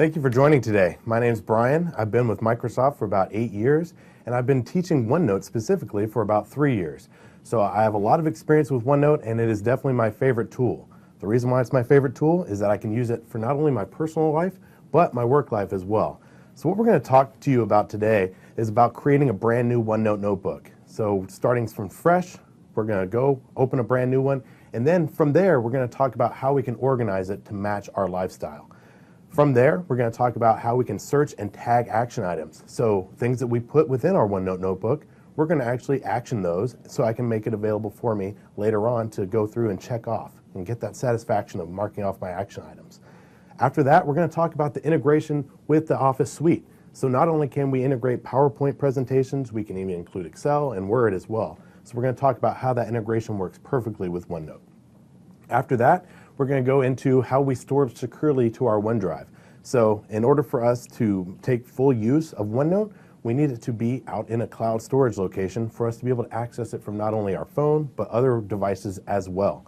Thank you for joining today. My name is Brian. I've been with Microsoft for about 8 years, and I've been teaching OneNote specifically for about 3 years. So I have a lot of experience with OneNote, and it is definitely my favorite tool. The reason why it's my favorite tool is that I can use it for not only my personal life, but my work life as well. So what we're going to talk to you about today is about creating a brand new OneNote notebook. So starting from fresh, we're going to go open a brand new one, and then from there, we're going to talk about how we can organize it to match our lifestyle. From there, we're going to talk about how we can search and tag action items. So things that we put within our OneNote notebook, we're going to actually action those so I can make it available for me later on to go through and check off and get that satisfaction of marking off my action items. After that, we're going to talk about the integration with the Office suite. So not only can we integrate PowerPoint presentations, we can even include Excel and Word as well. So we're going to talk about how that integration works perfectly with OneNote. After that, we're going to go into how we store securely to our OneDrive. So in order for us to take full use of OneNote, we need it to be out in a cloud storage location for us to be able to access it from not only our phone, but other devices as well.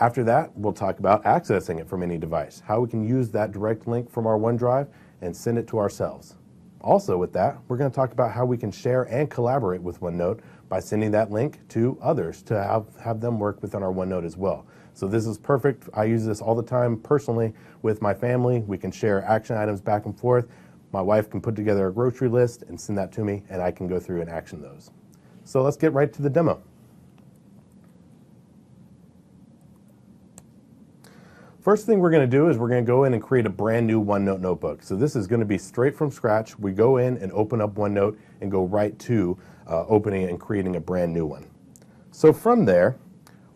After that, we'll talk about accessing it from any device, how we can use that direct link from our OneDrive and send it to ourselves. Also with that, we're going to talk about how we can share and collaborate with OneNote by sending that link to others to have them work within our OneNote as well. So this is perfect. I use this all the time personally with my family. We can share action items back and forth. My wife can put together a grocery list and send that to me, and I can go through and action those. So let's get right to the demo. First thing we're going to do is we're going to go in and create a brand new OneNote notebook. So this is going to be straight from scratch. We go in and open up OneNote and go right to opening and creating a brand new one. So from there,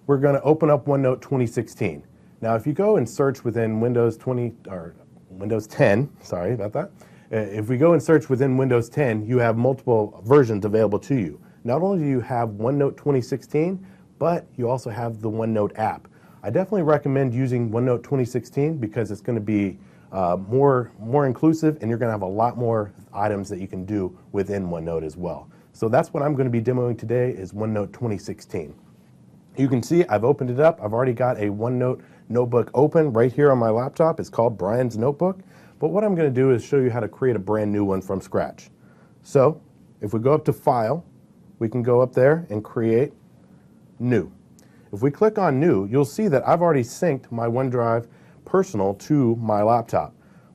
we're going to open up OneNote 2016. Now, if you go and search within Windows 10, sorry about that. If we go and search within Windows 10, you have multiple versions available to you. Not only do you have OneNote 2016, but you also have the OneNote app. I definitely recommend using OneNote 2016 because it's going to be more inclusive, and you're going to have a lot more items that you can do within OneNote as well. So that's what I'm going to be demoing today is OneNote 2016. You can see I've opened it up. I've already got a OneNote notebook open right here on my laptop. It's called Brian's Notebook. But what I'm going to do is show you how to create a brand new one from scratch. So if we go up to File, we can go up there and create New. If we click on New, you'll see that I've already synced my OneDrive Personal to my laptop.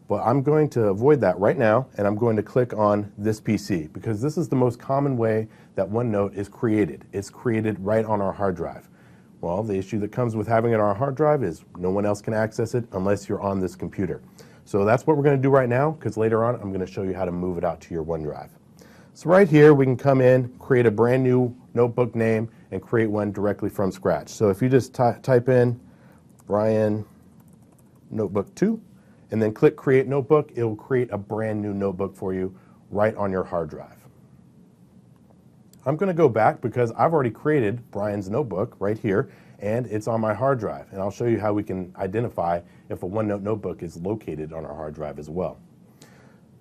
But I'm going to avoid that right now, and I'm going to click on this PC because this is the most common way that OneNote is created. It's created right on our hard drive. Well, the issue that comes with having it on our hard drive is no one else can access it unless you're on this computer. So that's what we're going to do right now because later on I'm going to show you how to move it out to your OneDrive. So right here we can come in, create a brand new notebook name, and create one directly from scratch. So if you just type in Brian Notebook 2, and then click Create Notebook, it will create a brand new notebook for you right on your hard drive. I'm going to go back because I've already created Brian's notebook right here, and it's on my hard drive. And I'll show you how we can identify if a OneNote notebook is located on our hard drive as well.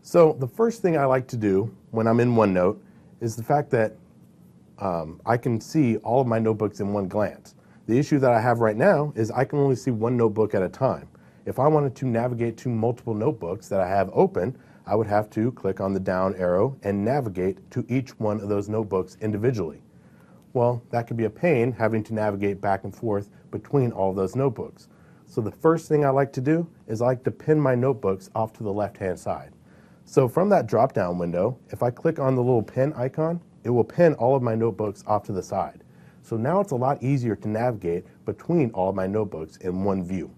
So the first thing I like to do when I'm in OneNote is the fact that I can see all of my notebooks in one glance. The issue that I have right now is I can only see one notebook at a time. If I wanted to navigate to multiple notebooks that I have open, I would have to click on the down arrow and navigate to each one of those notebooks individually. Well, that could be a pain having to navigate back and forth between all of those notebooks. So the first thing I like to do is I like to pin my notebooks off to the left-hand side. So from that drop-down window, if I click on the little pin icon, it will pin all of my notebooks off to the side. So now it's a lot easier to navigate between all of my notebooks in one view.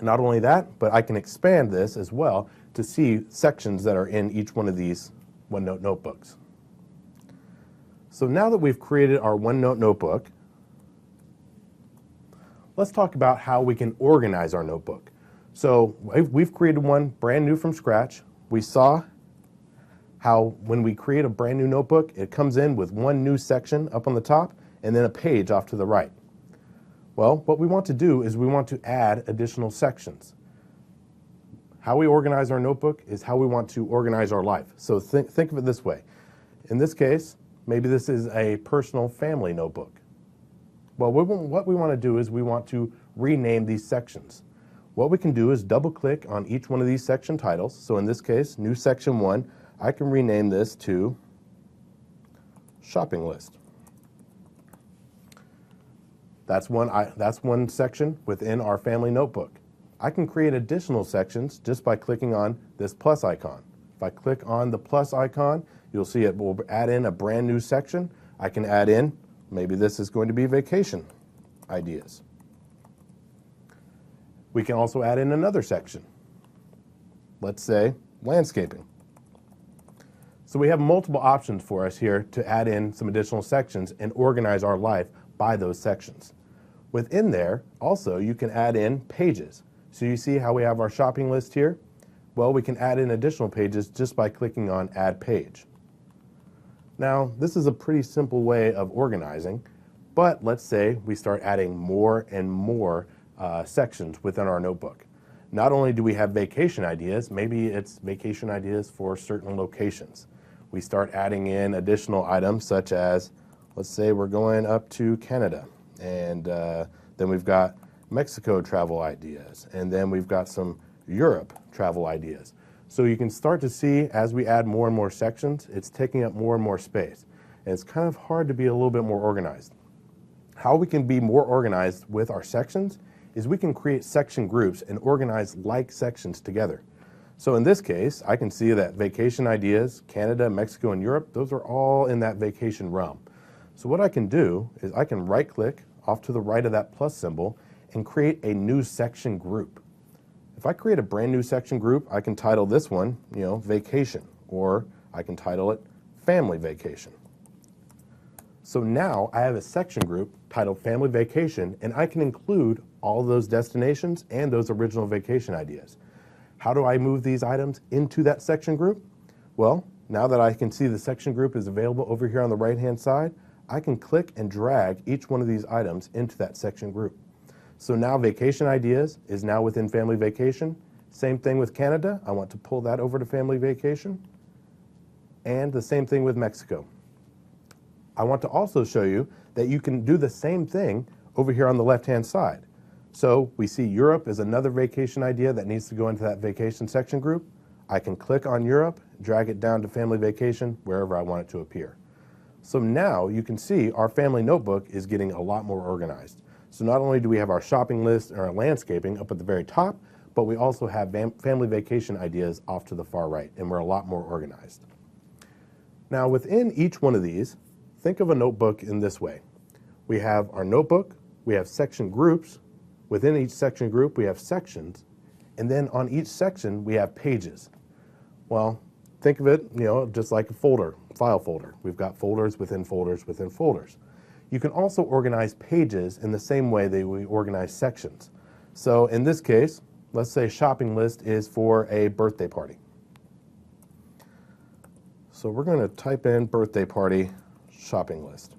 Not only that, but I can expand this as well to see sections that are in each one of these OneNote notebooks. So now that we've created our OneNote notebook, let's talk about how we can organize our notebook. So we've created one brand new from scratch. We saw how when we create a brand new notebook, it comes in with one new section up on the top and then a page off to the right. Well, what we want to do is we want to add additional sections. How we organize our notebook is how we want to organize our life. So think of it this way. In this case, maybe this is a personal family notebook. Well, what we want to do is we want to rename these sections. What we can do is double click on each one of these section titles. So in this case, new section 1, I can rename this to shopping list. That's one section within our family notebook. I can create additional sections just by clicking on this plus icon. If I click on the plus icon, you'll see it will add in a brand new section. I can add in, maybe this is going to be vacation ideas. We can also add in another section. Let's say landscaping. So we have multiple options for us here to add in some additional sections and organize our life by those sections. Within there, also, you can add in pages. So you see how we have our shopping list here? Well, we can add in additional pages just by clicking on Add Page. Now, this is a pretty simple way of organizing, but let's say we start adding more and more sections within our notebook. Not only do we have vacation ideas, maybe it's vacation ideas for certain locations. We start adding in additional items such as, let's say we're going up to Canada, and then we've got Mexico travel ideas, and then we've got some Europe travel ideas. So you can start to see as we add more and more sections, it's taking up more and more space. And it's kind of hard to be a little bit more organized. How we can be more organized with our sections is we can create section groups and organize like sections together. So in this case, I can see that vacation ideas, Canada, Mexico, and Europe, those are all in that vacation realm. So what I can do is I can right click off to the right of that plus symbol and create a new section group. If I create a brand new section group, I can title this one, vacation, or I can title it family vacation. So now I have a section group titled family vacation, and I can include all those destinations and those original vacation ideas. How do I move these items into that section group? Well, now that I can see the section group is available over here on the right-hand side, I can click and drag each one of these items into that section group. So now vacation ideas is now within family vacation. Same thing with Canada. I want to pull that over to family vacation. And the same thing with Mexico. I want to also show you that you can do the same thing over here on the left-hand side. So we see Europe is another vacation idea that needs to go into that vacation section group. I can click on Europe, drag it down to family vacation, wherever I want it to appear. So now you can see our family notebook is getting a lot more organized. So not only do we have our shopping list and our landscaping up at the very top, but we also have family vacation ideas off to the far right, and we're a lot more organized. Now within each one of these, think of a notebook in this way. We have our notebook, we have section groups, within each section group we have sections, and then on each section we have pages. Well, think of it, just like a folder, file folder. We've got folders within folders within folders. You can also organize pages in the same way that we organize sections. So in this case, let's say shopping list is for a birthday party. So we're going to type in birthday party shopping list.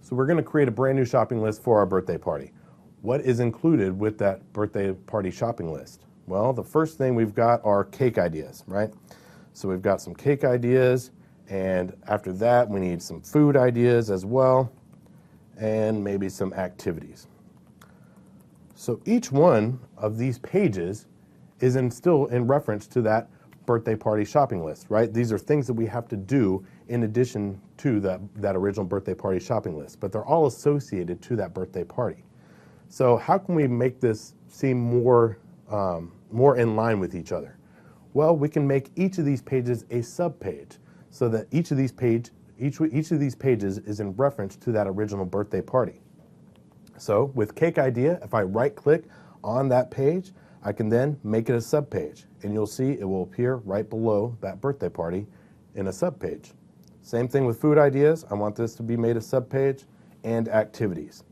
So we're going to create a brand new shopping list for our birthday party. What is included with that birthday party shopping list? Well, the first thing we've got are cake ideas, right? So we've got some cake ideas, and after that we need some food ideas as well, and maybe some activities. So each one of these pages is still in reference to that birthday party shopping list, right? These are things that we have to do in addition to that original birthday party shopping list, but they're all associated to that birthday party. So how can we make this seem more in line with each other? Well, we can make each of these pages a subpage so that each of these pages is in reference to that original birthday party. So with cake idea, if I right click on that page, I can then make it a subpage, and you'll see it will appear right below that birthday party in a subpage. Same thing with food ideas. I want this to be made a subpage, and activities.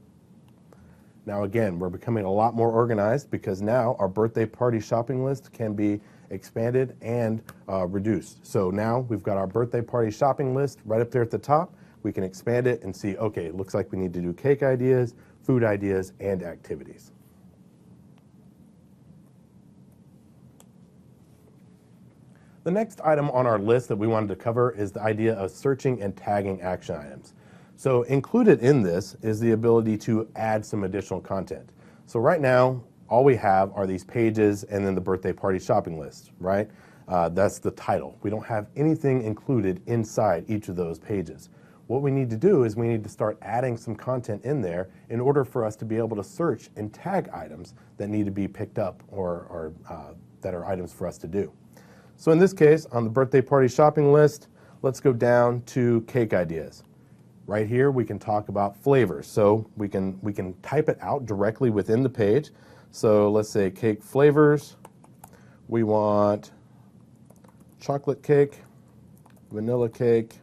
Now again, we're becoming a lot more organized because now our birthday party shopping list can be expanded and reduced. So now we've got our birthday party shopping list right up there at the top. We can expand it and see, okay, it looks like we need to do cake ideas, food ideas, and activities. The next item on our list that we wanted to cover is the idea of searching and tagging action items. So included in this is the ability to add some additional content. So right now, all we have are these pages and then the birthday party shopping list, right? That's the title. We don't have anything included inside each of those pages. What we need to do is we need to start adding some content in there in order for us to be able to search and tag items that need to be picked up or that are items for us to do. So in this case, on the birthday party shopping list, let's go down to cake ideas. Right here, we can talk about flavors. So we can type it out directly within the page. So let's say cake flavors. We want chocolate cake, vanilla cake,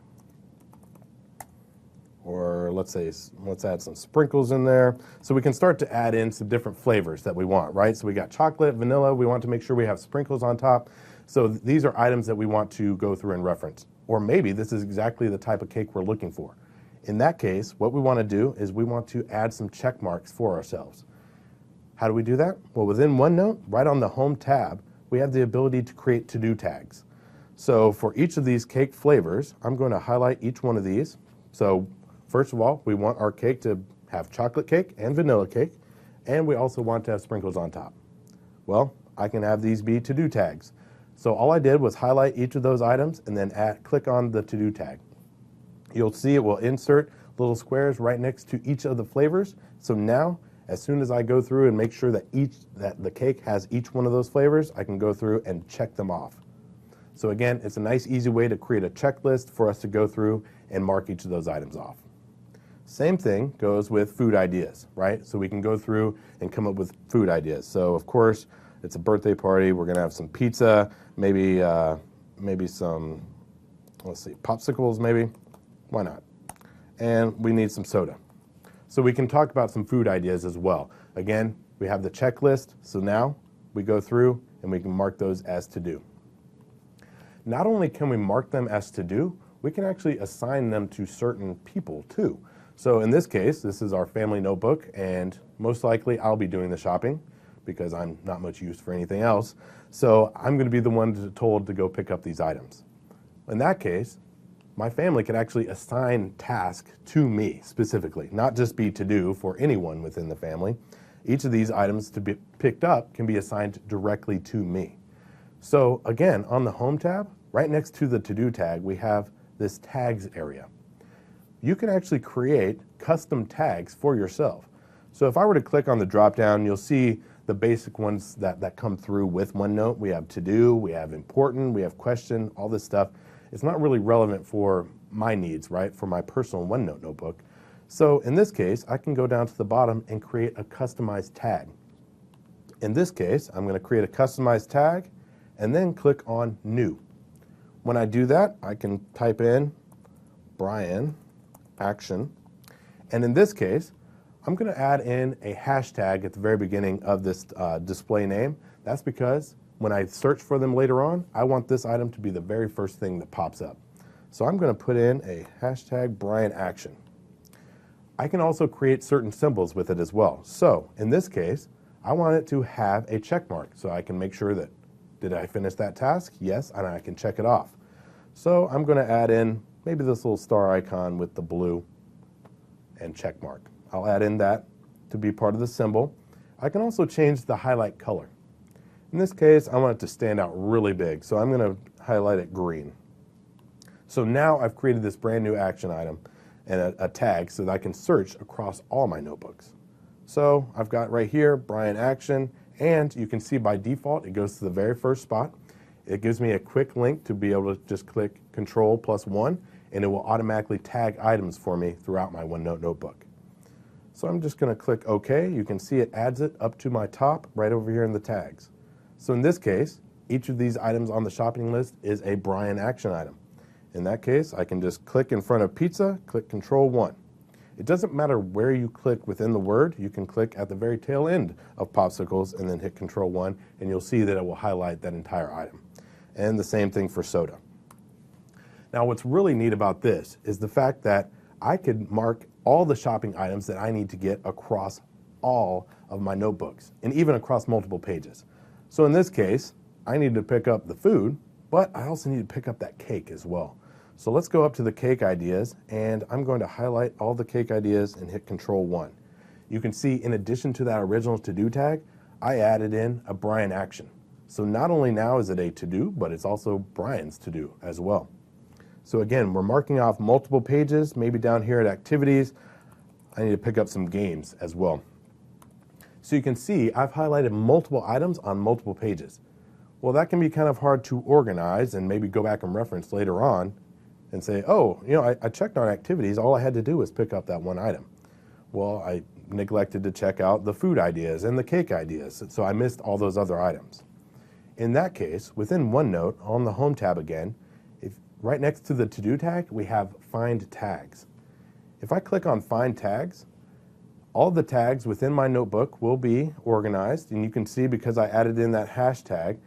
or let's add some sprinkles in there. So we can start to add in some different flavors that we want, right? So we got chocolate, vanilla, we want to make sure we have sprinkles on top. So these are items that we want to go through and reference. Or maybe this is exactly the type of cake we're looking for. In that case, what we want to do is we want to add some check marks for ourselves. How do we do that? Well, within OneNote, right on the Home tab, we have the ability to create to-do tags. So for each of these cake flavors, I'm going to highlight each one of these. So first of all, we want our cake to have chocolate cake and vanilla cake, and we also want to have sprinkles on top. Well, I can have these be to-do tags. So all I did was highlight each of those items and then click on the to-do tag. You'll see it will insert little squares right next to each of the flavors. So now, as soon as I go through and make sure that the cake has each one of those flavors, I can go through and check them off. So again, it's a nice, easy way to create a checklist for us to go through and mark each of those items off. Same thing goes with food ideas, right? So we can go through and come up with food ideas. So of course, it's a birthday party. We're gonna have some pizza, maybe some, let's see, popsicles maybe. Why not? And we need some soda. So we can talk about some food ideas as well. Again, we have the checklist. So now we go through and we can mark those as to do. Not only can we mark them as to do, we can actually assign them to certain people too. So in this case, this is our family notebook, and most likely I'll be doing the shopping because I'm not much use for anything else. So I'm going to be the one told to go pick up these items. In that case, my family can actually assign tasks to me specifically, not just be to do for anyone within the family. Each of these items to be picked up can be assigned directly to me. So again, on the Home tab, right next to the to-do tag, we have this tags area. You can actually create custom tags for yourself. So if I were to click on the drop down, you'll see the basic ones that come through with OneNote. We have to do, we have important, we have question, all this stuff. It's not really relevant for my needs, right? For my personal OneNote notebook. So in this case, I can go down to the bottom and create a customized tag. In this case, I'm going to create a customized tag and then click on New. When I do that, I can type in Brian Action. And in this case, I'm going to add in a hashtag at the very beginning of this display name. That's because when I search for them later on, I want this item to be the very first thing that pops up. So I'm going to put in a hashtag Brian Action. I can also create certain symbols with it as well. So in this case, I want it to have a check mark so I can make sure that, did I finish that task? Yes, and I can check it off. So I'm going to add in maybe this little star icon with the blue and check mark. I'll add in that to be part of the symbol. I can also change the highlight color. In this case, I want it to stand out really big, so I'm going to highlight it green. So now I've created this brand new action item and a tag so that I can search across all my notebooks. So I've got right here, Brian Action, and you can see by default it goes to the very first spot. It gives me a quick link to be able to just click Control+1, and it will automatically tag items for me throughout my OneNote notebook. So I'm just going to click OK. You can see it adds it up to my top right over here in the tags. So in this case, each of these items on the shopping list is a Brian Action item. In that case, I can just click in front of pizza, click Control+1. It doesn't matter where you click within the word. You can click at the very tail end of popsicles and then hit Control+1, and you'll see that it will highlight that entire item. And the same thing for soda. Now, what's really neat about this is the fact that I could mark all the shopping items that I need to get across all of my notebooks, and even across multiple pages. So in this case, I need to pick up the food, but I also need to pick up that cake as well. So let's go up to the cake ideas, and I'm going to highlight all the cake ideas and hit Control+1. You can see in addition to that original to-do tag, I added in a Brian action. So not only now is it a to-do, but it's also Brian's to-do as well. So again, we're marking off multiple pages, maybe down here at activities. I need to pick up some games as well. So you can see I've highlighted multiple items on multiple pages. Well, that can be kind of hard to organize and maybe go back and reference later on and say, oh, I checked on activities. All I had to do was pick up that one item. Well, I neglected to check out the food ideas and the cake ideas, so I missed all those other items. In that case, within OneNote, on the Home tab again, right next to the To-Do tag, we have Find Tags. If I click on Find Tags, all the tags within my notebook will be organized, and you can see because I added in that hashtag,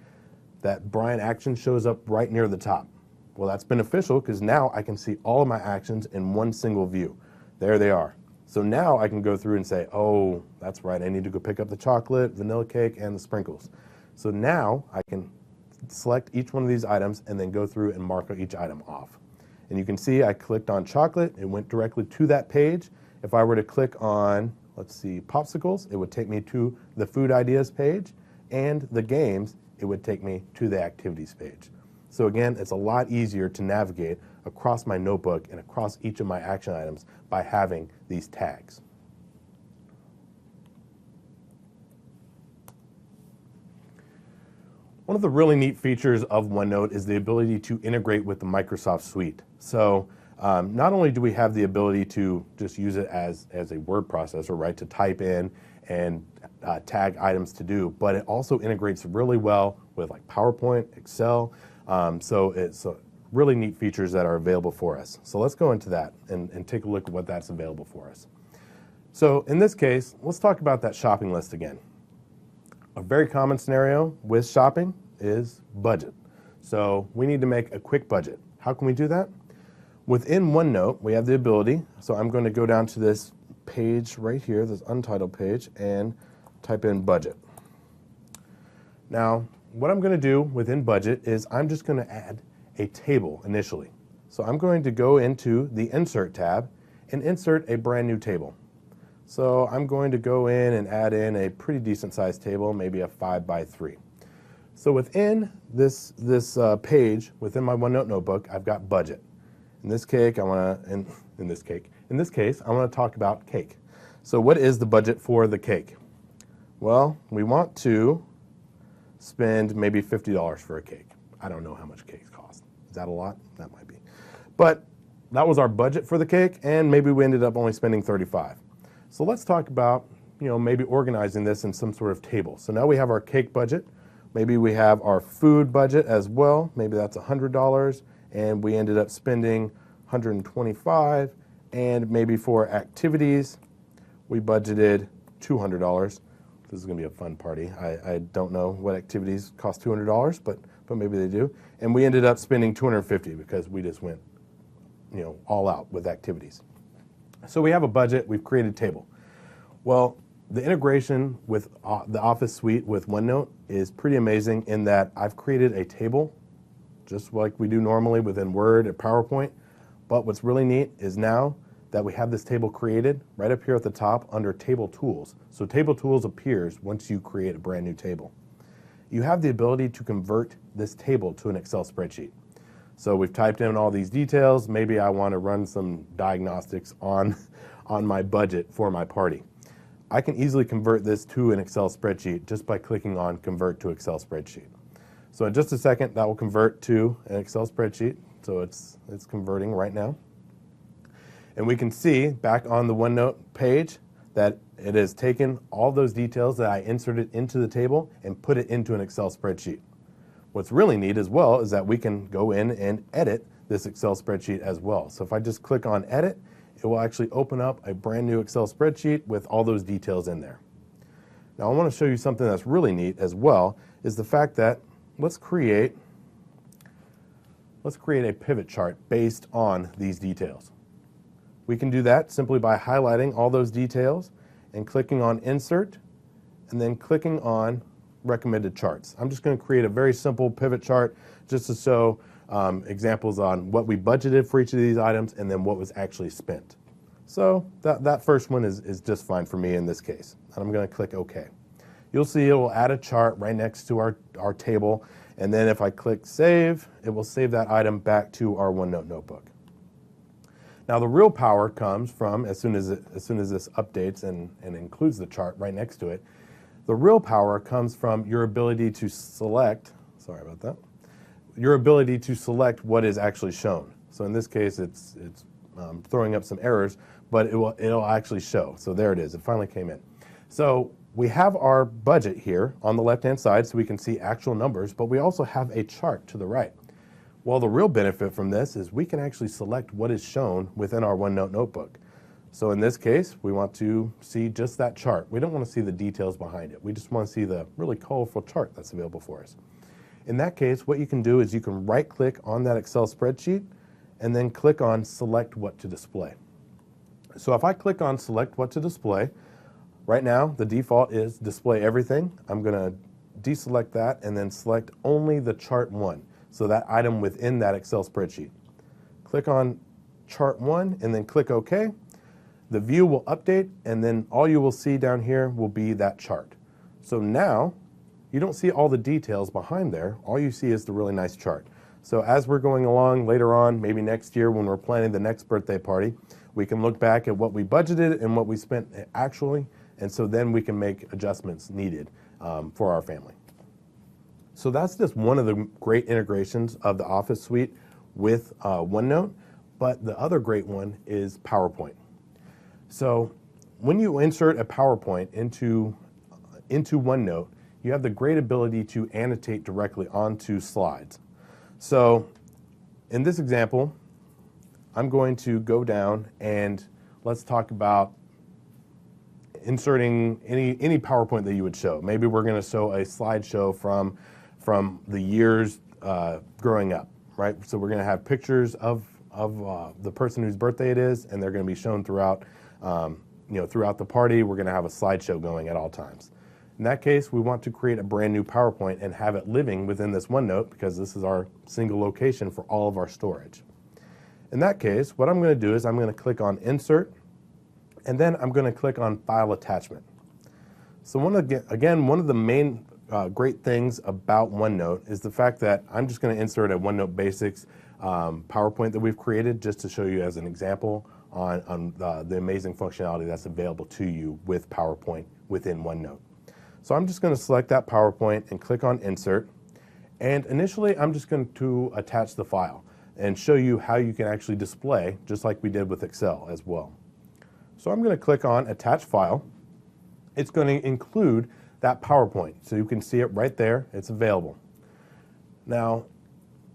that Brian action shows up right near the top. Well, that's beneficial because now I can see all of my actions in one single view. There they are. So now I can go through and say, oh, that's right, I need to go pick up the chocolate, vanilla cake, and the sprinkles. So now I can select each one of these items and then go through and mark each item off. And you can see I clicked on chocolate, it went directly to that page. If I were to click on, let's see, popsicles, it would take me to the food ideas page, and the games, it would take me to the activities page. So again, it's a lot easier to navigate across my notebook and across each of my action items by having these tags. One of the really neat features of OneNote is the ability to integrate with the Microsoft Suite. So not only do we have the ability to just use it as a word processor, right, to type in and tag items to do, but it also integrates really well with like PowerPoint, Excel. So it's really neat features that are available for us. So let's go into that and take a look at what that's available for us. So in this case, let's talk about that shopping list again. A very common scenario with shopping is budget. So we need to make a quick budget. How can we do that? Within OneNote, we have the ability, so I'm going to go down to this page right here, this Untitled page, and type in budget. Now, what I'm going to do within budget is I'm just going to add a table initially. So I'm going to go into the Insert tab and insert a brand new table. So I'm going to go in and add in a pretty decent sized table, maybe a 5x3. So within this page, within my OneNote notebook, I've got budget. In this case, I want to talk about cake. So what is the budget for the cake? Well, we want to spend maybe $50 for a cake. I don't know how much cakes cost. Is that a lot? That might be. But that was our budget for the cake, and maybe we ended up only spending $35. So let's talk about, maybe organizing this in some sort of table. So now we have our cake budget. Maybe we have our food budget as well. Maybe that's $100, and we ended up spending $125. And maybe for activities, we budgeted $200. This is going to be a fun party. I don't know what activities cost $200, but maybe they do. And we ended up spending $250 because we just went, all out with activities. So we have a budget, we've created a table. Well, the integration with the Office Suite with OneNote is pretty amazing in that I've created a table just like we do normally within Word or PowerPoint. But what's really neat is now that we have this table created right up here at the top under Table Tools. So Table Tools appears once you create a brand new table. You have the ability to convert this table to an Excel spreadsheet. So we've typed in all these details. Maybe I want to run some diagnostics on my budget for my party. I can easily convert this to an Excel spreadsheet just by clicking on Convert to Excel Spreadsheet. So in just a second, that will convert to an Excel spreadsheet. So it's converting right now. And we can see back on the OneNote page that it has taken all those details that I inserted into the table and put it into an Excel spreadsheet. What's really neat as well is that we can go in and edit this Excel spreadsheet as well. So if I just click on Edit, it will actually open up a brand new Excel spreadsheet with all those details in there. Now I want to show you something that's really neat as well, is the fact that let's create a pivot chart based on these details. We can do that simply by highlighting all those details and clicking on Insert and then clicking on Recommended Charts. I'm just going to create a very simple pivot chart just to show examples on what we budgeted for each of these items and then what was actually spent. So that first one is just fine for me in this case. And I'm going to click OK. you'll see it will add a chart right next to our table. And then if I click save, it will save that item back to our OneNote notebook. Now the real power comes from, as soon as this updates and includes the chart right next to it, the real power comes from your ability to select, sorry about that, your ability to select what is actually shown. So in this case, it's throwing up some errors, but it'll actually show. So there it is, it finally came in. So we have our budget here on the left-hand side so we can see actual numbers, but we also have a chart to the right. Well, the real benefit from this is we can actually select what is shown within our OneNote notebook. So in this case, we want to see just that chart. We don't want to see the details behind it. We just want to see the really colorful chart that's available for us. In that case, what you can do is you can right-click on that Excel spreadsheet and then click on Select What to Display. So if I click on Select What to Display, right now the default is Display Everything. I'm going to deselect that and then select only the Chart 1, so that item within that Excel spreadsheet. Click on Chart 1 and then click OK. The view will update, and then all you will see down here will be that chart. So now you don't see all the details behind there. All you see is the really nice chart. So as we're going along later on, maybe next year when we're planning the next birthday party, we can look back at what we budgeted and what we spent actually, and so then we can make adjustments needed for our family. So that's just one of the great integrations of the Office suite with OneNote, but the other great one is PowerPoint. So when you insert a PowerPoint into OneNote, you have the great ability to annotate directly onto slides. So in this example, I'm going to go down and let's talk about inserting any PowerPoint that you would show. Maybe we're going to show a slideshow from the years growing up, right? So we're going to have pictures of the person whose birthday it is, and they're going to be shown throughout throughout the party. We're going to have a slideshow going at all times. In that case, we want to create a brand new PowerPoint and have it living within this OneNote because this is our single location for all of our storage. In that case, what I'm going to do is I'm going to click on Insert, and then I'm going to click on File Attachment. So one of the main great things about OneNote is the fact that I'm just going to insert a OneNote Basics PowerPoint that we've created just to show you as an example on the amazing functionality that's available to you with PowerPoint within OneNote. So I'm just going to select that PowerPoint and click on Insert. And initially, I'm just going to attach the file and show you how you can actually display, just like we did with Excel as well. So I'm going to click on Attach File. It's going to include that PowerPoint, so you can see it right there. It's available. Now,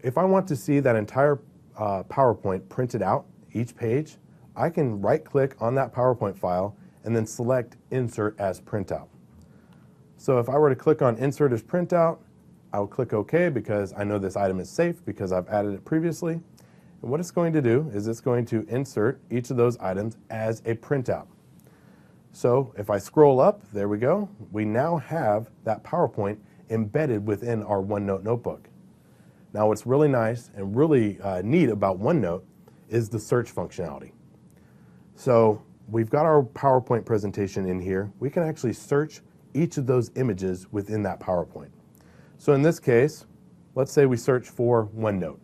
if I want to see that entire PowerPoint printed out, each page, I can right-click on that PowerPoint file and then select Insert as Printout. So if I were to click on Insert as Printout, I'll click OK because I know this item is safe because I've added it previously. And what it's going to do is it's going to insert each of those items as a printout. So if I scroll up, there we go. We now have that PowerPoint embedded within our OneNote notebook. Now what's really nice and really neat about OneNote is the search functionality. So we've got our PowerPoint presentation in here. We can actually search each of those images within that PowerPoint. So in this case, let's say we search for OneNote.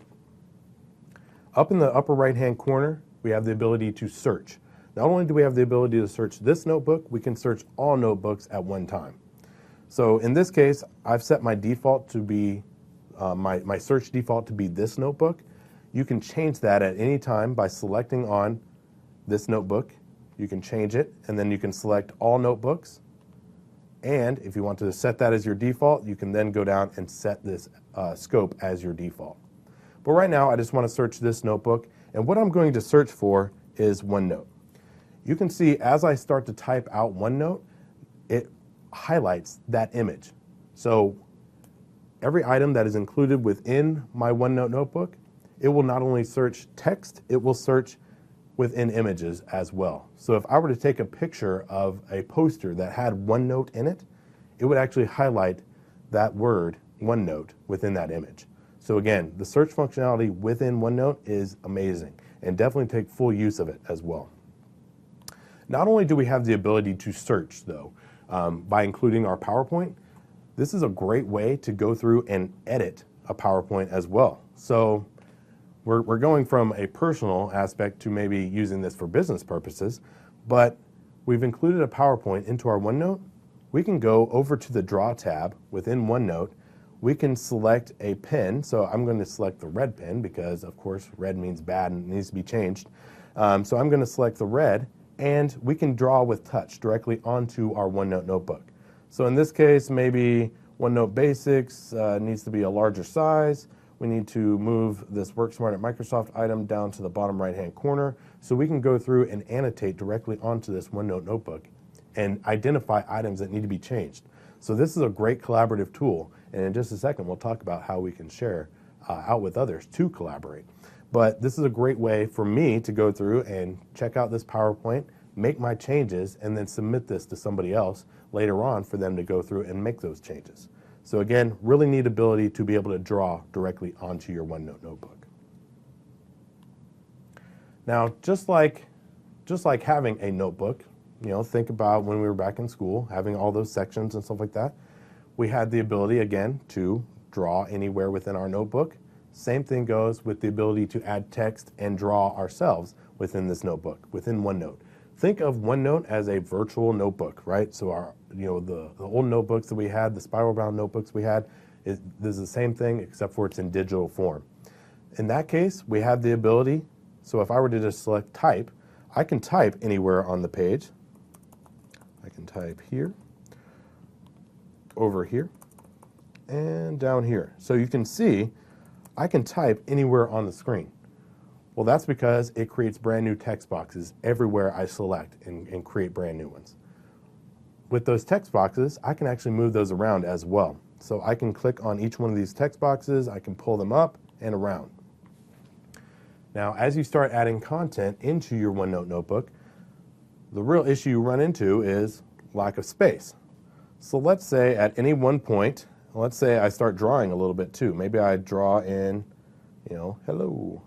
Up in the upper right-hand corner, we have the ability to search. Not only do we have the ability to search this notebook, we can search all notebooks at one time. So in this case, I've set my default to be, my search default to be this notebook. You can change that at any time by selecting on this notebook. You can change it, and then you can select all notebooks. And if you want to set that as your default, you can then go down and set this scope as your default. But right now, I just want to search this notebook, and what I'm going to search for is OneNote. You can see as I start to type out OneNote, it highlights that image. So every item that is included within my OneNote notebook, it will not only search text, it will search within images as well. So if I were to take a picture of a poster that had OneNote in it, it would actually highlight that word OneNote within that image. So again, the search functionality within OneNote is amazing, and definitely take full use of it as well. Not only do we have the ability to search though, by including our PowerPoint, this is a great way to go through and edit a PowerPoint as well. So we're going from a personal aspect to maybe using this for business purposes, but we've included a PowerPoint into our OneNote. We can go over to the Draw tab within OneNote. We can select a pen. So I'm going to select the red pen because, of course, red means bad and it needs to be changed. So I'm going to select the red, and we can draw with touch directly onto our OneNote notebook. So in this case, maybe OneNote Basics needs to be a larger size. We need to move this Work Smart at Microsoft item down to the bottom right-hand corner so we can go through and annotate directly onto this OneNote notebook and identify items that need to be changed. So this is a great collaborative tool, and in just a second we'll talk about how we can share out with others to collaborate. But this is a great way for me to go through and check out this PowerPoint, make my changes, and then submit this to somebody else later on for them to go through and make those changes. So again, really neat ability to be able to draw directly onto your OneNote notebook. Now, just like having a notebook, think about when we were back in school, having all those sections and stuff like that. We had the ability, again, to draw anywhere within our notebook. Same thing goes with the ability to add text and draw ourselves within this notebook, within OneNote. Think of OneNote as a virtual notebook, right? So our, the old notebooks that we had, the spiral bound notebooks we had, this is the same thing except for it's in digital form. In that case, we have the ability, so if I were to just select type, I can type anywhere on the page. I can type here, over here, and down here. So you can see I can type anywhere on the screen. Well, that's because it creates brand new text boxes everywhere I select and create brand new ones. With those text boxes, I can actually move those around as well. So I can click on each one of these text boxes, I can pull them up and around. Now, as you start adding content into your OneNote notebook, the real issue you run into is lack of space. So let's say at any one point, let's say I start drawing a little bit too. Maybe I draw in, hello.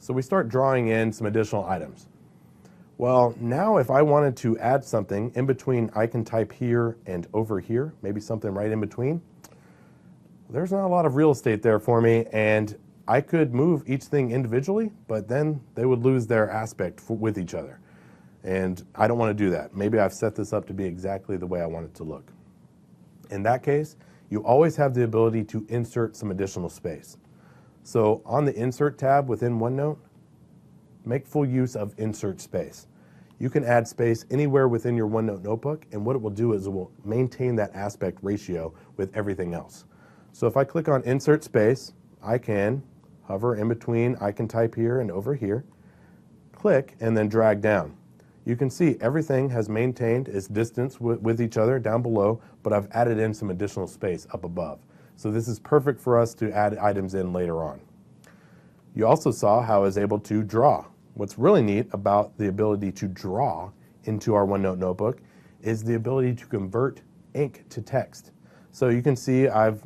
So we start drawing in some additional items. Well, now if I wanted to add something in between, I can type here and over here, maybe something right in between. There's not a lot of real estate there for me, and I could move each thing individually, but then they would lose their aspect with each other. And I don't want to do that. Maybe I've set this up to be exactly the way I want it to look. In that case, you always have the ability to insert some additional space. So on the Insert tab within OneNote, make full use of Insert Space. You can add space anywhere within your OneNote notebook, and what it will do is it will maintain that aspect ratio with everything else. So if I click on Insert Space, I can hover in between, I can type here and over here, click, and then drag down. You can see everything has maintained its distance with each other down below, but I've added in some additional space up above. So this is perfect for us to add items in later on. You also saw how I was able to draw. What's really neat about the ability to draw into our OneNote notebook is the ability to convert ink to text. So you can see I've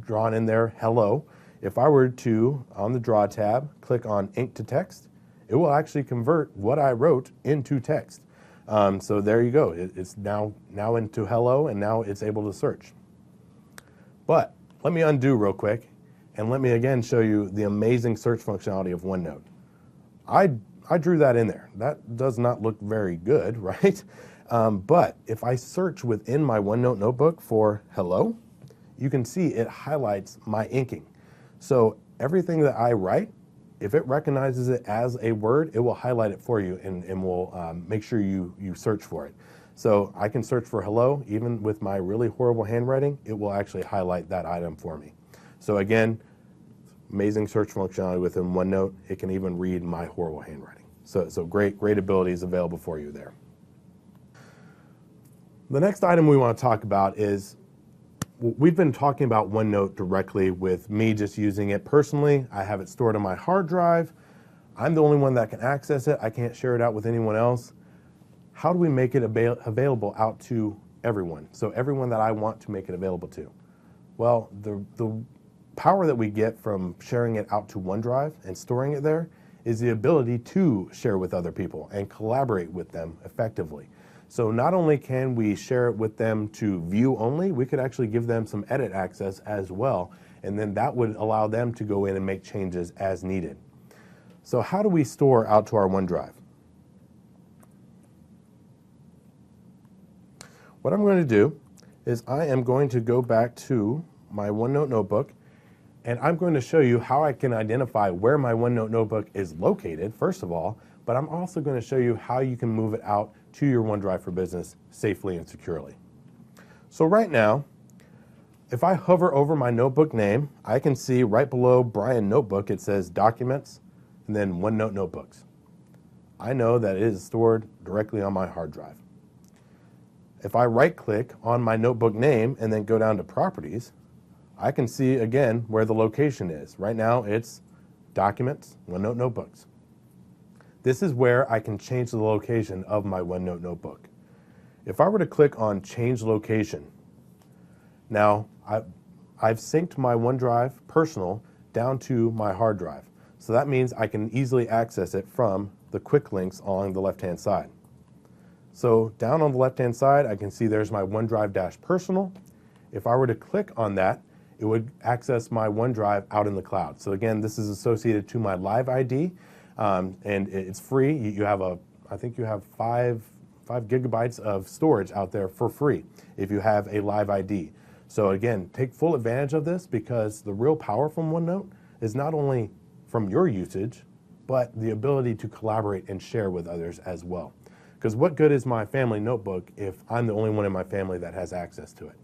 drawn in there hello. If I were to, on the Draw tab, click on Ink to Text, it will actually convert what I wrote into text. So there you go. It's now into hello, and now it's able to search. But let me undo real quick, and let me again show you the amazing search functionality of OneNote. I drew that in there. That does not look very good, right? But if I search within my OneNote notebook for hello, you can see it highlights my inking. So everything that I write, if it recognizes it as a word, it will highlight it for you and will make sure you search for it. So I can search for hello, even with my really horrible handwriting, it will actually highlight that item for me. So again, amazing search functionality within OneNote. It can even read my horrible handwriting. So great abilities available for you there. The next item we want to talk about is, we've been talking about OneNote directly with me just using it personally. I have it stored on my hard drive. I'm the only one that can access it. I can't share it out with anyone else. How do we make it available out to everyone? So everyone that I want to make it available to. Well, the power that we get from sharing it out to OneDrive and storing it there is the ability to share with other people and collaborate with them effectively. So not only can we share it with them to view only, we could actually give them some edit access as well, and then that would allow them to go in and make changes as needed. So how do we store out to our OneDrive? What I'm going to do is I am going to go back to my OneNote notebook, and I'm going to show you how I can identify where my OneNote notebook is located, first of all, but I'm also going to show you how you can move it out to your OneDrive for Business safely and securely. So right now, if I hover over my notebook name, I can see right below Brian Notebook, it says Documents, and then OneNote Notebooks. I know that it is stored directly on my hard drive. If I right-click on my notebook name and then go down to Properties, I can see again where the location is. Right now it's Documents, OneNote Notebooks. This is where I can change the location of my OneNote notebook. If I were to click on Change Location, now I've synced my OneDrive personal down to my hard drive. So that means I can easily access it from the quick links along the left-hand side. So down on the left-hand side, I can see there's my OneDrive-personal. If I were to click on that, it would access my OneDrive out in the cloud. So again, this is associated to my Live ID, and it's free. I think you have 5 gigabytes of storage out there for free if you have a Live ID. So again, take full advantage of this, because the real power from OneNote is not only from your usage, but the ability to collaborate and share with others as well. Because what good is my family notebook if I'm the only one in my family that has access to it?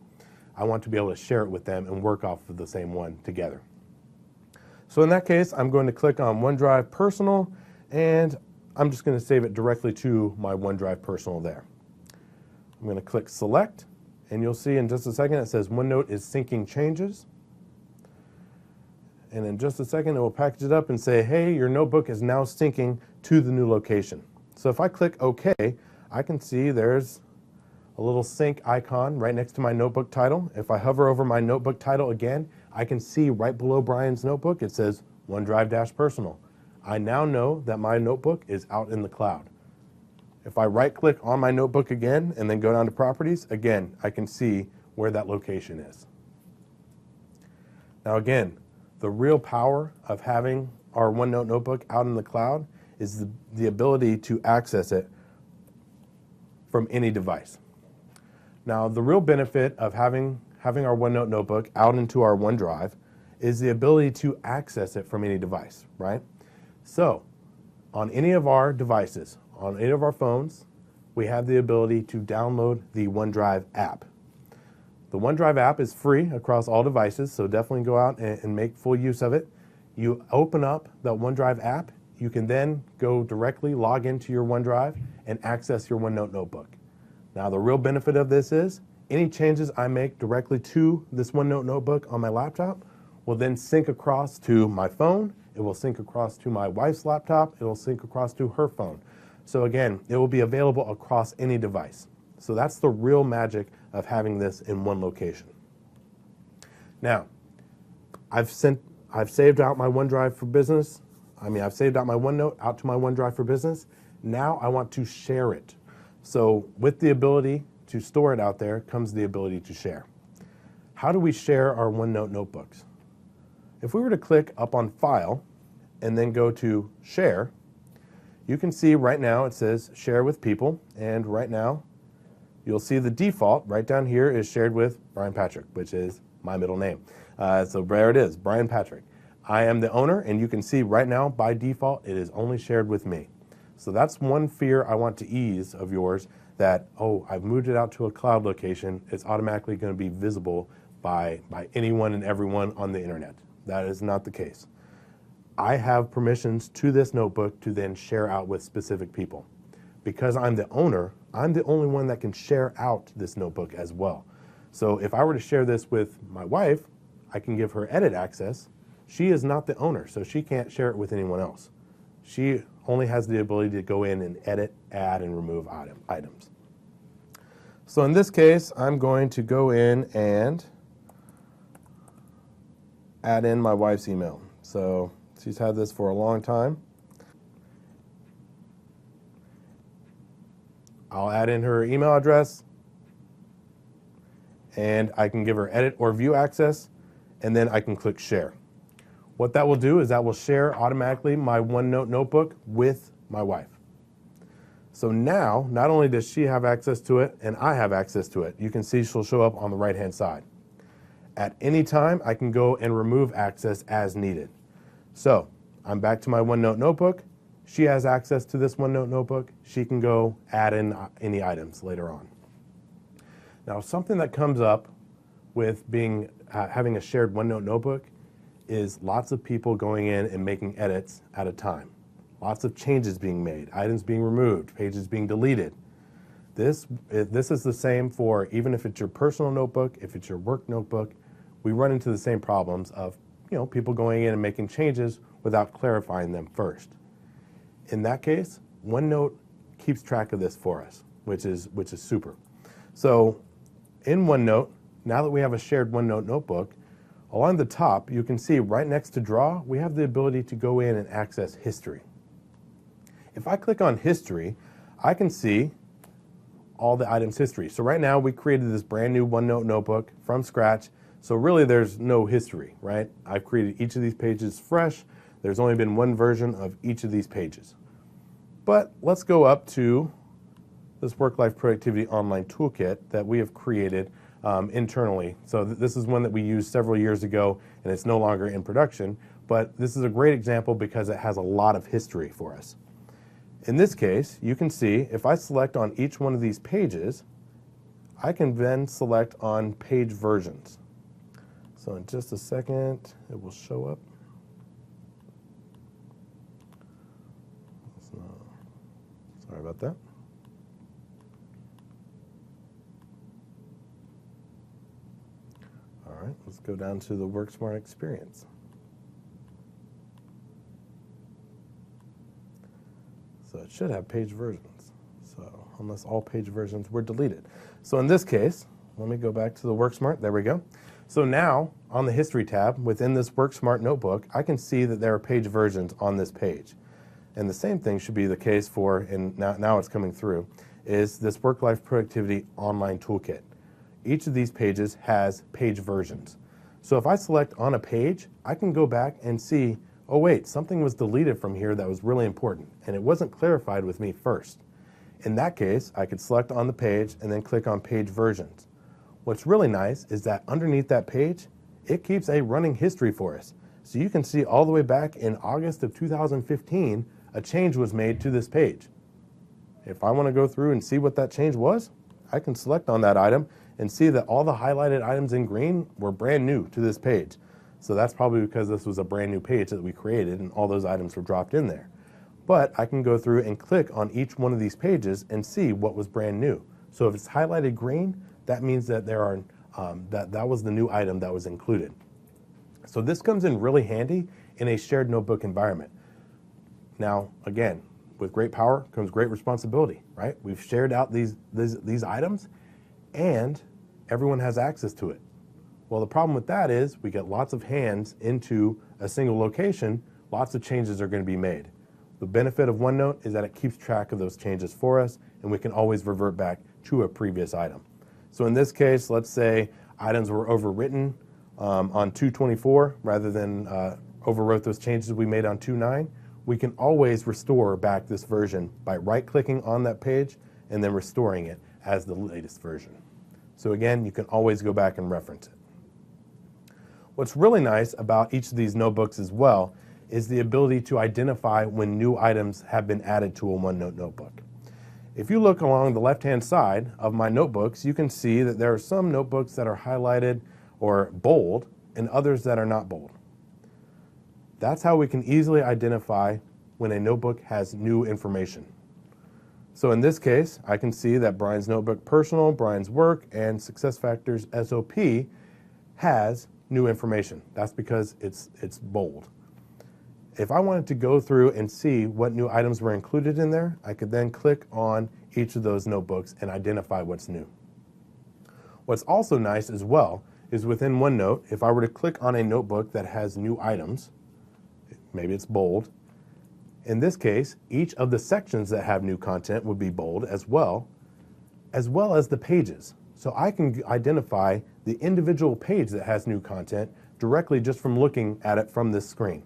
I want to be able to share it with them and work off of the same one together. So in that case, I'm going to click on OneDrive Personal, and I'm just going to save it directly to my OneDrive Personal there. I'm going to click Select, and you'll see in just a second it says OneNote is syncing changes. And in just a second, it will package it up and say, hey, your notebook is now syncing to the new location. So if I click OK, I can see there's a little sync icon right next to my notebook title. If I hover over my notebook title again, I can see right below Brian's notebook, it says OneDrive-Personal. I now know that my notebook is out in the cloud. If I right-click on my notebook again and then go down to Properties, again, I can see where that location is. Now again, the real power of having our OneNote notebook out in the cloud is the ability to access it from any device. Now, the real benefit of having our OneNote notebook out into our OneDrive is the ability to access it from any device, right? So, on any of our devices, on any of our phones, we have the ability to download the OneDrive app. The OneDrive app is free across all devices, so definitely go out and make full use of it. You open up the OneDrive app, you can then go directly log into your OneDrive and access your OneNote notebook. Now, the real benefit of this is any changes I make directly to this OneNote notebook on my laptop will then sync across to my phone. It will sync across to my wife's laptop. It will sync across to her phone. So again, it will be available across any device. So that's the real magic of having this in one location. Now, I've saved out my OneDrive for Business. I've saved out my OneNote out to my OneDrive for Business. Now I want to share it. So with the ability to store it out there comes the ability to share. How do we share our OneNote notebooks? If we were to click up on File and then go to Share, you can see right now it says Share with People, and right now you'll see the default right down here is shared with Brian Patrick, which is my middle name. So there it is, Brian Patrick. I am the owner, and you can see right now by default it is only shared with me. So that's one fear I want to ease of yours, that, oh, I've moved it out to a cloud location, it's automatically going to be visible by anyone and everyone on the internet. That is not the case. I have permissions to this notebook to then share out with specific people. Because I'm the owner, I'm the only one that can share out this notebook as well. So if I were to share this with my wife, I can give her edit access. She is not the owner, so she can't share it with anyone else. She only has the ability to go in and edit, add, and remove items. So in this case, I'm going to go in and add in my wife's email. So she's had this for a long time. I'll add in her email address, and I can give her edit or view access, and then I can click share. What that will do is that will share automatically my OneNote notebook with my wife. So now, not only does she have access to it and I have access to it, you can see she'll show up on the right-hand side. At any time, I can go and remove access as needed. So I'm back to my OneNote notebook. She has access to this OneNote notebook. She can go add in any items later on. Now, something that comes up with having a shared OneNote notebook is lots of people going in and making edits at a time. Lots of changes being made, items being removed, pages being deleted. This is the same for even if it's your personal notebook, if it's your work notebook, we run into the same problems of people going in and making changes without clarifying them first. In that case, OneNote keeps track of this for us, which is super. So in OneNote, now that we have a shared OneNote notebook, along the top, you can see right next to Draw, we have the ability to go in and access history. If I click on history, I can see all the items history. So right now we created this brand new OneNote notebook from scratch. So really there's no history, right? I've created each of these pages fresh. There's only been one version of each of these pages. But let's go up to this Work-Life Productivity Online Toolkit that we have created internally. So this is one that we used several years ago and it's no longer in production, but this is a great example because it has a lot of history for us. In this case, you can see if I select on each one of these pages, I can then select on page versions. So in just a second, it will show up. Sorry about that. All right, let's go down to the WorkSmart experience. So it should have page versions. So unless all page versions were deleted. So in this case, let me go back to the WorkSmart. There we go. So now on the History tab within this WorkSmart notebook, I can see that there are page versions on this page. And the same thing should be the case for, and now it's coming through, is this Work-Life Productivity Online Toolkit. Each of these pages has page versions. So if I select on a page, I can go back and see, oh wait, something was deleted from here that was really important, and it wasn't clarified with me first. In that case, I could select on the page and then click on page versions. What's really nice is that underneath that page, it keeps a running history for us. So you can see all the way back in August of 2015, a change was made to this page. If I want to go through and see what that change was, I can select on that item and see that all the highlighted items in green were brand new to this page. So that's probably because this was a brand new page that we created and all those items were dropped in there. But I can go through and click on each one of these pages and see what was brand new. So if it's highlighted green, that means that that was the new item that was included. So this comes in really handy in a shared notebook environment. Now, again, with great power comes great responsibility, right? We've shared out these items and everyone has access to it. Well, the problem with that is we get lots of hands into a single location, lots of changes are going to be made. The benefit of OneNote is that it keeps track of those changes for us and we can always revert back to a previous item. So in this case, let's say items were overwritten on 2/24 rather than overwrote those changes we made on 2/9. We can always restore back this version by right-clicking on that page and then restoring it as the latest version. So again, you can always go back and reference it. What's really nice about each of these notebooks as well is the ability to identify when new items have been added to a OneNote notebook. If you look along the left-hand side of my notebooks, you can see that there are some notebooks that are highlighted or bold and others that are not bold. That's how we can easily identify when a notebook has new information. So in this case, I can see that Brian's Notebook Personal, Brian's Work, and SuccessFactors SOP has new information. That's because it's bold. If I wanted to go through and see what new items were included in there, I could then click on each of those notebooks and identify what's new. What's also nice as well is within OneNote, if I were to click on a notebook that has new items, maybe it's bold. In this case, each of the sections that have new content would be bold as well. as well as the pages. So I can identify the individual page that has new content directly just from looking at it from this screen.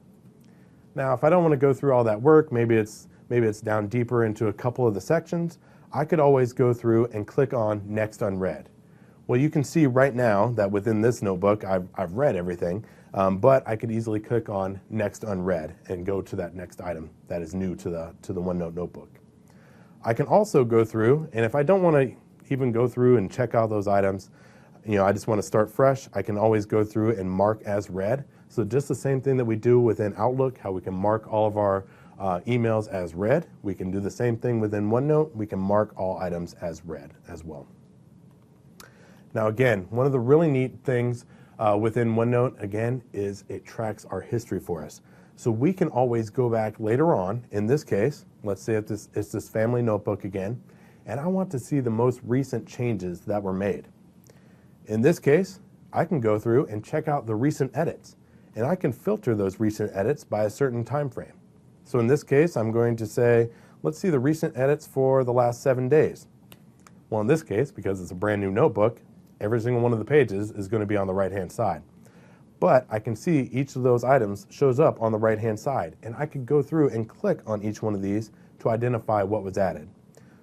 Now, if I don't want to go through all that work, maybe it's down deeper into a couple of the sections, I could always go through and click on Next Unread. Well, you can see right now that within this notebook, I've read everything, but I could easily click on Next Unread and go to that next item that is new to the OneNote notebook. I can also go through, and if I don't want to even go through and check out those items, I just want to start fresh, I can always go through and mark as read. So just the same thing that we do within Outlook, how we can mark all of our emails as read, we can do the same thing within OneNote. We can mark all items as read as well. Now again, one of the really neat things within OneNote, again, is it tracks our history for us. So we can always go back later on. In this case, let's say it's this family notebook again, and I want to see the most recent changes that were made. In this case, I can go through and check out the recent edits, and I can filter those recent edits by a certain time frame. So in this case, I'm going to say, let's see the recent edits for the last 7 days. Well, in this case, because it's a brand new notebook, every single one of the pages is going to be on the right-hand side. But I can see each of those items shows up on the right-hand side, and I could go through and click on each one of these to identify what was added.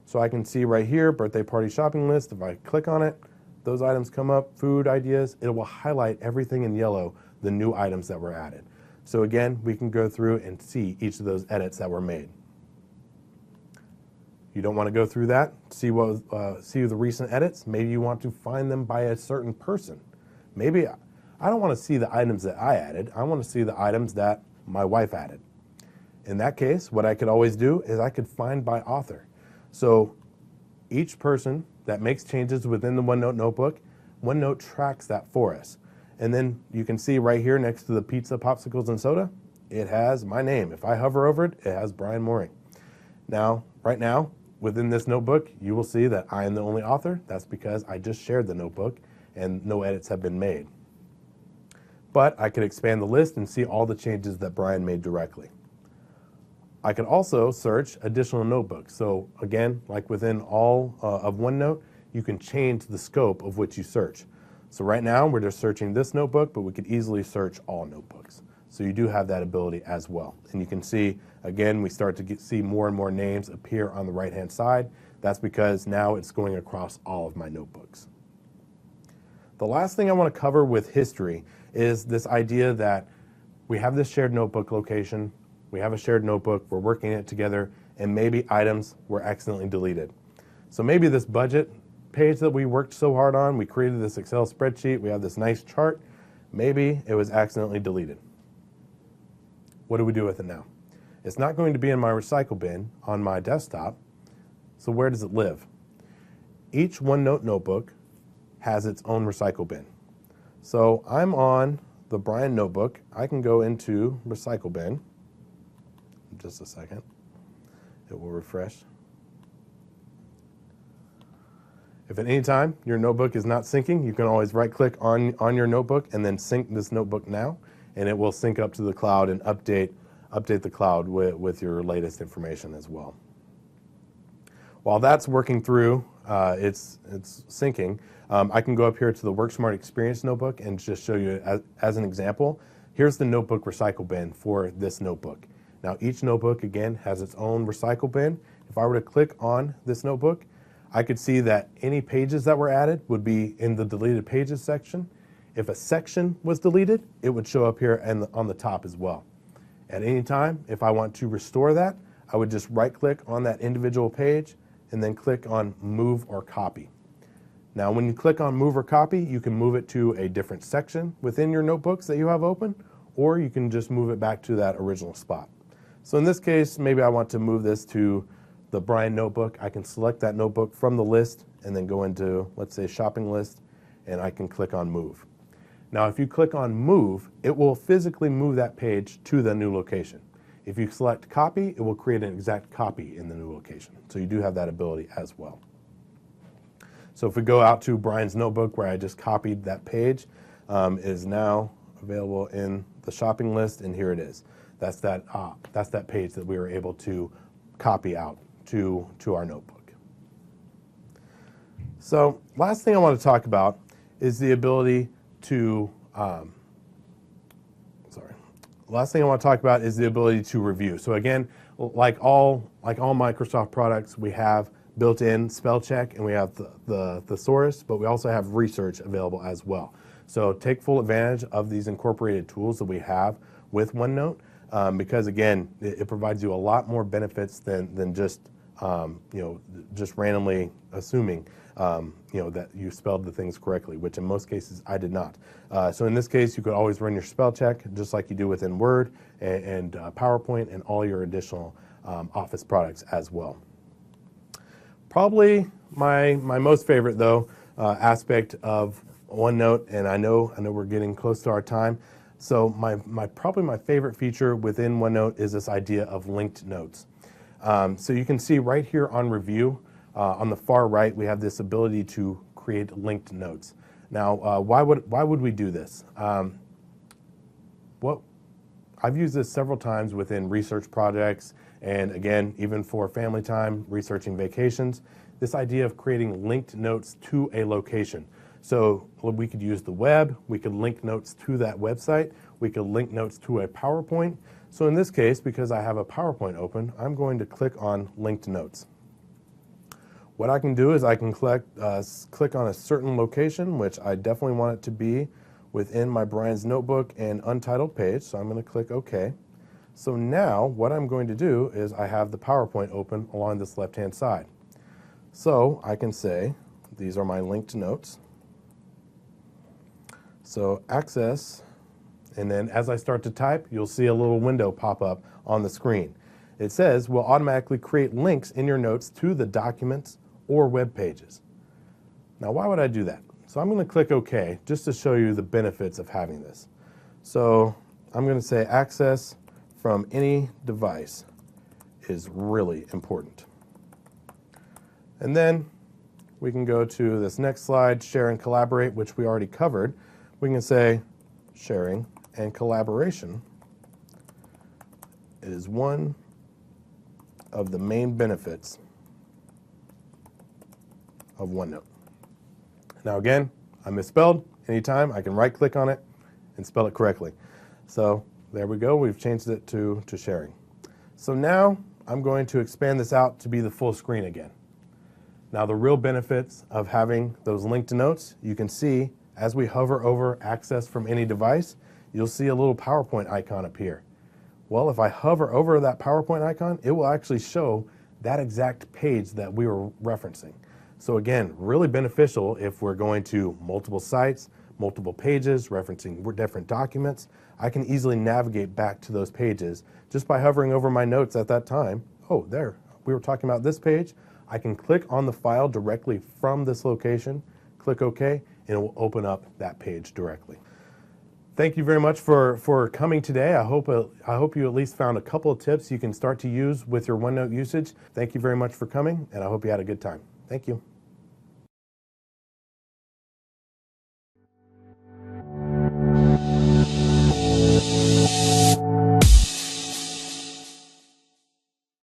So I can see right here, birthday party shopping list. If I click on it, those items come up, food ideas. It will highlight everything in yellow, the new items that were added. So again, we can go through and see each of those edits that were made. You don't want to go through that, see the recent edits. Maybe you want to find them by a certain person. Maybe I don't want to see the items that I added. I want to see the items that my wife added. In that case, what I could always do is I could find by author. So each person that makes changes within the OneNote notebook, OneNote tracks that for us. And then you can see right here next to the pizza, popsicles, and soda, it has my name. If I hover over it, it has Brian Mooring. Now, right now, within this notebook, you will see that I am the only author. That's because I just shared the notebook and no edits have been made. But I could expand the list and see all the changes that Brian made directly. I could also search additional notebooks. So again, like within all of OneNote, you can change the scope of which you search. So right now, we're just searching this notebook, but we could easily search all notebooks. So you do have that ability as well. And you can see, again, we start to see more and more names appear on the right-hand side. That's because now it's going across all of my notebooks. The last thing I want to cover with history is this idea that we have this shared notebook location, we have a shared notebook, we're working it together, and maybe items were accidentally deleted. So maybe this budget page that we worked so hard on, we created this Excel spreadsheet, we have this nice chart, maybe it was accidentally deleted. What do we do with it now? It's not going to be in my recycle bin on my desktop, so where does it live? Each OneNote notebook has its own recycle bin. So I'm on the Brian notebook. I can go into recycle bin. Just a second. It will refresh. If at any time your notebook is not syncing, you can always right-click on your notebook and then sync this notebook now, and it will sync up to the cloud and update the cloud with your latest information as well. While that's working through, it's syncing, I can go up here to the WorkSmart Experience notebook and just show you as an example. Here's the notebook recycle bin for this notebook. Now each notebook again has its own recycle bin. If I were to click on this notebook, I could see that any pages that were added would be in the deleted pages section. If a section was deleted, it would show up here on the top as well. At any time, if I want to restore that, I would just right-click on that individual page and then click on Move or Copy. Now, when you click on Move or Copy, you can move it to a different section within your notebooks that you have open, or you can just move it back to that original spot. So in this case, maybe I want to move this to the Brian notebook. I can select that notebook from the list and then go into, let's say, shopping list, and I can click on Move. Now, if you click on Move, it will physically move that page to the new location. If you select Copy, it will create an exact copy in the new location. So you do have that ability as well. So if we go out to Brian's notebook where I just copied that page, it is now available in the shopping list, and here it is. That's that page that we were able to copy out to our notebook. So last thing I want to talk about is the ability to, last thing I want to talk about is the ability to review. So again, like all Microsoft products, we have built-in spell check and we have the thesaurus, but we also have research available as well. So take full advantage of these incorporated tools that we have with OneNote, because again, it provides you a lot more benefits than just just randomly assuming that you spelled the things correctly, which in most cases I did not. So in this case, you could always run your spell check just like you do within Word and PowerPoint and all your additional Office products as well. Probably my most favorite though aspect of OneNote, and I know we're getting close to our time. So probably my favorite feature within OneNote is this idea of linked notes. So you can see right here on review, on the far right, we have this ability to create linked notes. Now, why would we do this? I've used this several times within research projects, and again, even for family time, researching vacations, this idea of creating linked notes to a location. So we could use the web, we could link notes to that website, we could link notes to a PowerPoint. So in this case, because I have a PowerPoint open, I'm going to click on linked notes. What I can do is I can click on a certain location, which I definitely want it to be within my Brian's Notebook and Untitled page, so I'm going to click OK. So now what I'm going to do is I have the PowerPoint open along this left-hand side. So I can say, these are my linked notes. So access, and then as I start to type, you'll see a little window pop up on the screen. It says, we'll automatically create links in your notes to the documents or web pages. Now, why would I do that? So I'm going to click OK just to show you the benefits of having this. So I'm going to say access from any device is really important. And then we can go to this next slide, share and collaborate, which we already covered. We can say sharing and collaboration is one of the main benefits of OneNote. Now again, I misspelled. Anytime I can right click on it and spell it correctly. So there we go, we've changed it to sharing. So now I'm going to expand this out to be the full screen again. Now the real benefits of having those linked notes, you can see as we hover over access from any device, you'll see a little PowerPoint icon appear. Well, if I hover over that PowerPoint icon, it will actually show that exact page that we were referencing. So again, really beneficial if we're going to multiple sites, multiple pages, referencing different documents. I can easily navigate back to those pages just by hovering over my notes at that time. Oh, there, we were talking about this page. I can click on the file directly from this location, click OK, and it will open up that page directly. Thank you very much for coming today. I hope you at least found a couple of tips you can start to use with your OneNote usage. Thank you very much for coming, and I hope you had a good time. Thank you.